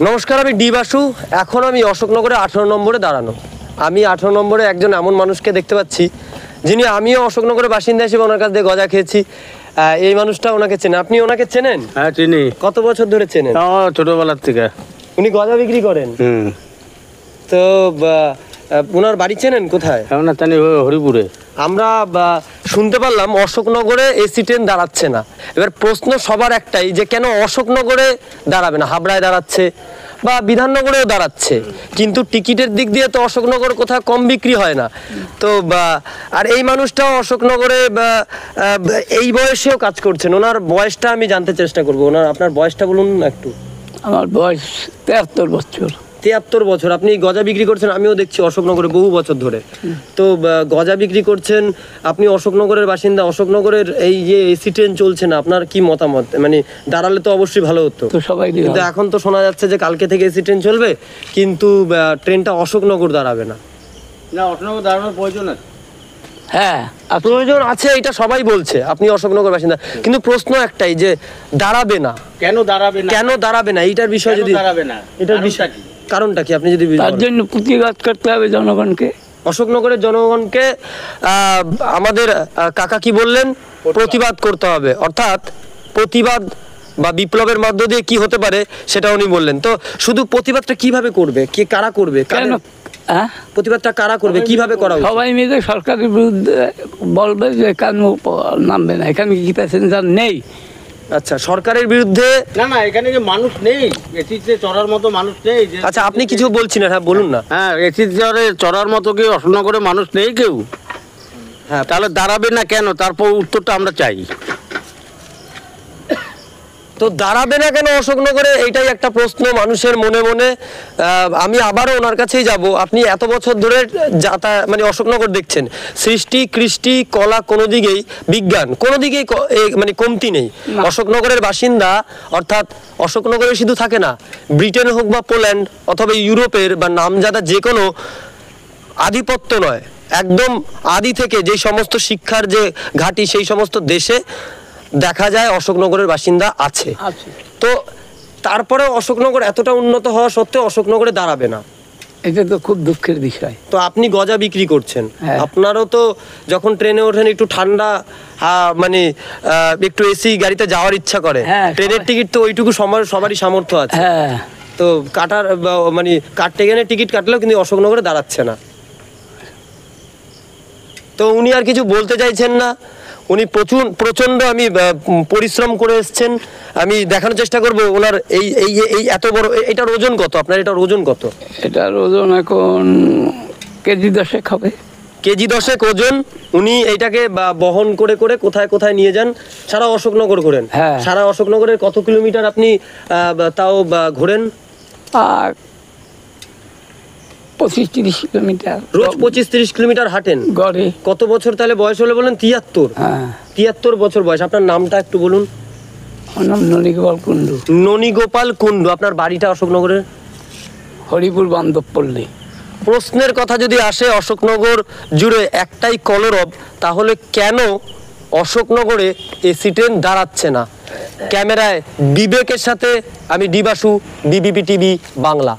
নমস্কার, আমি ডি বাসু। এখন আমি অশোকনগরে 18 নম্বরে দাঁড়ানো। আমি 18 নম্বরে একজন এমন মানুষকে দেখতে পাচ্ছি যিনি, আমিও অশোকনগরের বাসিন্দা হিসেবে ওনার কাছ থেকে গজা খেয়েছি। এই মানুষটা ওনাকে চেনে। আপনি ওনাকে চেনেন? হ্যাঁ চিনি। কত বছর ধরে চেনেন? ছোটবেলার থেকে। উনি গজা বিক্রি করেন? তো ওনার বাড়ি চেনেন কোথায়? হরিপুরে। আমরা শুনতে পারলাম অশোকনগরে এসি ট্রেন দাঁড়াচ্ছে না। এবার প্রশ্ন সবার একটাই, যে কেন অশোকনগরে দাঁড়াবে না? হাবড়ায় দাঁড়াচ্ছে বা বিধাননগরেও দাঁড়াচ্ছে, কিন্তু টিকিটের দিক দিয়ে তো অশোকনগর কোথাও কম বিক্রি হয় না। তো আর এই মানুষটাও অশোকনগরে এই বয়সেও কাজ করছেন। ওনার বয়সটা আমি জানতে চেষ্টা করবো। আপনার বয়সটা বলুন একটু। আমার বয়স 73 বছর। 73 বছর। আপনি গজা বিক্রি করছেন, আমিও দেখছি অশোকনগরে বহু বছর ধরে। তো গজা বিক্রি করছেন, আপনি অশোকনগরের বাসিন্দা। অশোকনগরের এই যে এসি ট্রেন চলছে না, আপনার কি মতামত? মানে দাঁড়ালে তো অবশ্যই ভালো হতো, কিন্তু এখন তো শোনা যাচ্ছে যে কালকে থেকে এসি ট্রেন চলবে, কিন্তু ট্রেনটা অশোকনগর দাঁড়াবে না। না, অশোকনগর দাঁড়ানোর প্রয়োজন আছে। হ্যাঁ, প্রয়োজন আছে, এটা সবাই বলছে। আপনি অশোকনগর বাসিন্দা, কিন্তু প্রশ্ন একটাই যে দাঁড়াবে না কেন? দাঁড়াবে না এইটার বিষয় যদি এটার বিষয় কারণটা কি আপনি যদি তার জন্য প্রতিবাদ করতে হবে জনগণকে, অশোকনগরের জনগণকে। আমাদের কাকা কি বললেন? প্রতিবাদ করতে হবে। অর্থাৎ প্রতিবাদ বা বিপ্লবের মধ্য দিয়ে কি হতে পারে সেটা উনি বললেন। তো শুধু প্রতিবাদটা কিভাবে করবে? কি কারা করবে? প্রতিবাদটা কারা করবে? কিভাবে করা উচিত? সবাই মিলে সরকারের বিরুদ্ধে বলবে যে কেন নামবে না, এখানে কি প্যাসেঞ্জার নেই? আচ্ছা, সরকারের বিরুদ্ধে না, এখানে যে মানুষ নেই, এসিতে চড়ার মতো মানুষ নেই। আচ্ছা, আপনি কিছু বলছেন? হ্যাঁ বলুন না। হ্যাঁ, এসিতে চড়ার মতো কি অশোকনগরে মানুষ নেই কেউ? হ্যাঁ, তাহলে দাঁড়াবে না কেন? তারপর উত্তরটা আমরা চাই। তো দাঁড়াবে না কেন অশোকনগরে, এইটাই একটা প্রশ্ন মানুষের মনে মনে। আমি আবারও ওনার কাছেই যাব। আপনি এত বছর ধরে মানে অশোকনগর দেখছেন, সৃষ্টি কৃষ্টি কলা কোনো দিকেই, বিজ্ঞান কোনো দিকেই মানে কমতি নেই। অশোকনগরের বাসিন্দা, অর্থাৎ অশোকনগরে শুধু থাকে না, ব্রিটেন হোক বা পোল্যান্ড অথবা ইউরোপের বা নামজাদা যে কোনো আধিপত্য নয়, একদম আদি থেকে যে সমস্ত শিক্ষার যে ঘাঁটি, সেই সমস্ত দেশে দেখা যায় অশোকনগরের বাসিন্দা আছে। তো তারপরে অশোকনগর এতটা উন্নত হওয়া সত্ত্বেও অশোকনগরে দাঁড়াবে না, এটা তো খুব দুঃখের বিষয়। তো আপনি গজা বিক্রি করছেন, আপনারও তো যখন ট্রেনে ওঠেন একটু ঠান্ডা, মানে একটু এসি গাড়িতে যাওয়ার ইচ্ছা করে। ট্রেনের টিকিট তো ওইটুকু সবারই সামর্থ্য আছে। তো কাটার মানে কাটতে গেলে টিকিট কাটলেও কিন্তু অশোকনগরে দাঁড়াচ্ছে না। তো উনি আর কিছু বলতে চাইছেন না। উনি প্রচন্ড আমি পরিশ্রম করে এসছেন। আমি দেখানোর চেষ্টা করবো ওনার এই এত বড়, এটার ওজন কত? আপনার এটার ওজন কত? এটার ওজন এখন কেজি 10 হবে। কেজি 10 ওজন। উনি এইটাকে বহন করে করে কোথায় কোথায় নিয়ে যান? সারা অশোকনগর ঘোরেন। সারা অশোকনগরের কত কিলোমিটার আপনি তাও ঘোরেন? 25-30 কিলোমিটার। রোজ 25-30 কিলোমিটার হাঁটেন গড়ে? কত বছর তাহলে বয়স হলে বলেন? 73। 73 বছর বয়স। আপনার নামটা একটু বলুন। আমার নাম ননীগোপাল কুণ্ডু। ননীগোপাল কুণ্ডু। আপনার বাড়িটা অশোকনগরের? হরিপুর বান্ধবপল্লী। প্রশ্নের কথা যদি আসে অশোকনগর জুড়ে একটাই কলরব, তাহলে কেন অশোকনগরে এসি ট্রেন দাঁড়াচ্ছে না? ক্যামেরায় বিবেকের সাথে আমি D Basu, BBP TV Bangla.